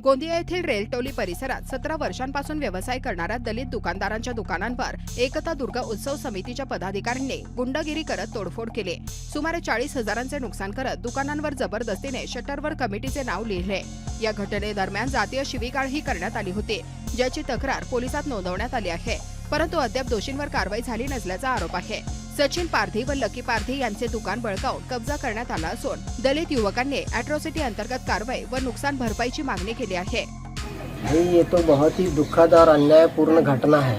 गोंदिया येथील रेलटोली परिसरात 17 वर्षांपासून व्यवसाय करणाऱ्या दलित दुकानदारांच्या दुकानांवर एकता दुर्गा उत्सव समितीच्या पदाधिकाऱ्यांनी गुंडगिरी करत तोडफोड केली। सुमारे 40,000चे नुकसान करत दुकानांवर जबरदस्तीने शटरवर कमिटीचे नाव लिहिले। या घटनेदरम्यान जातीय शिवीगाळही करण्यात आली होती, ज्याची तक्रार पोलिसात नोंदवण्यात आली आहे, परंतु अद्याप दोषींवर कारवाई झाली नसल्याचा आरोप आहे। सचिन पारधी व लकी पारधी यांचे दुकान बळकावून कब्जा करण्यात आला असून दलित युवकांनी अॅट्रॉसिटी अंतर्गत कारवाई व नुकसान भरपाईची मागणी केली आहे। ये तो बहुत ही दुखद और अन्यायपूर्ण घटना है।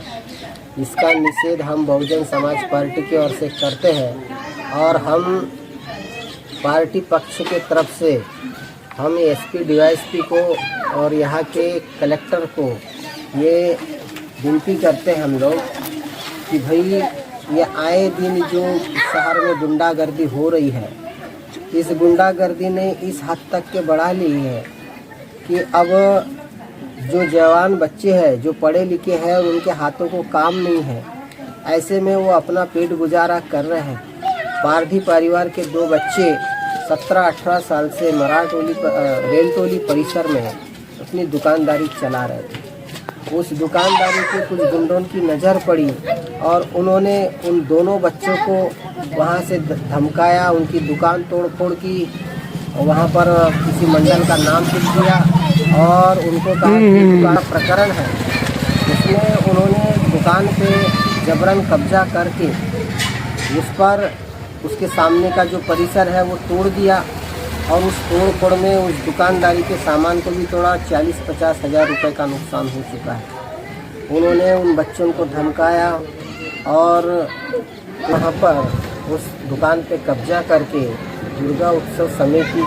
इसका निषेध हम बहुजन समाज पार्टी की ओर से करते हैं और हम पार्टी पक्ष के तरफ से हम एसपी डीवाईएसपी को और यहाँ के कलेक्टर को ये विनती करते हैं हम लोग कि भाई ये आए दिन जो शहर में गुंडागर्दी हो रही है, इस गुंडागर्दी ने इस हद तक के बढ़ा ली है कि अब जो जवान बच्चे हैं, जो पढ़े लिखे हैं और उनके हाथों को काम नहीं है, ऐसे में वो अपना पेट गुजारा कर रहे हैं। पारधी परिवार के 2 बच्चे 17-18 साल से रेलटोली परिसर में अपनी दुकानदारी चला रहे थे। उस दुकानदारी पे कुछ गुंडों की नज़र पड़ी और उन्होंने उन दोनों बच्चों को वहाँ से धमकाया, उनकी दुकान तोड़फोड़ की, वहाँ पर किसी मंडल का नाम लिख दिया और उनको कहा कि दुकान प्रकरण है। उसमें उन्होंने दुकान पे जबरन कब्जा करके उस पर उसके सामने का जो परिसर है वो तोड़ दिया और उस तोड़ में उस दुकानदारी के सामान को भी तोड़ा। 40-50 हज़ार रुपये का नुकसान हो चुका है। उन्होंने उन बच्चों को धमकाया और वहाँ पर उस दुकान पे कब्जा करके दुर्गा उत्सव समिति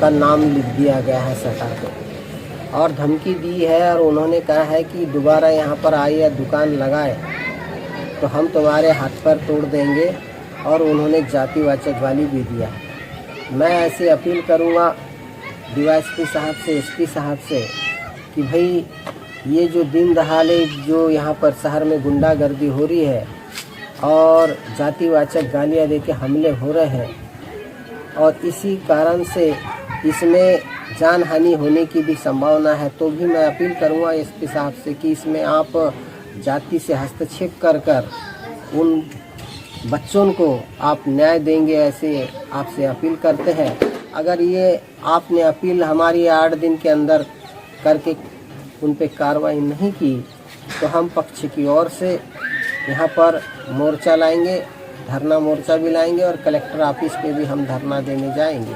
का नाम लिख दिया गया है शटर पे और धमकी दी है और उन्होंने कहा है कि दोबारा यहाँ पर आए या दुकान लगाए तो हम तुम्हारे हाथ पर तोड़ देंगे और उन्होंने जातिवाचक गाली भी दिया। मैं ऐसे अपील करूँगा डीवाईएसपी साहब से, एसपी साहब से कि भाई ये जो दिन दहाड़े जो यहाँ पर शहर में गुंडागर्दी हो रही है और जातिवाचक गालियाँ देके हमले हो रहे हैं और इसी कारण से इसमें जान हानि होने की भी संभावना है, तो भी मैं अपील करूँगा एसपी साहब से कि इसमें आप जाति से हस्तक्षेप कर उन बच्चों को आप न्याय देंगे, ऐसे आपसे अपील करते हैं। अगर ये आपने अपील हमारी 8 दिन के अंदर करके उन पे कार्रवाई नहीं की तो हम पक्ष की ओर से यहाँ पर मोर्चा लाएंगे, धरना मोर्चा भी लाएंगे और कलेक्टर ऑफिस पे भी हम धरना देने जाएंगे।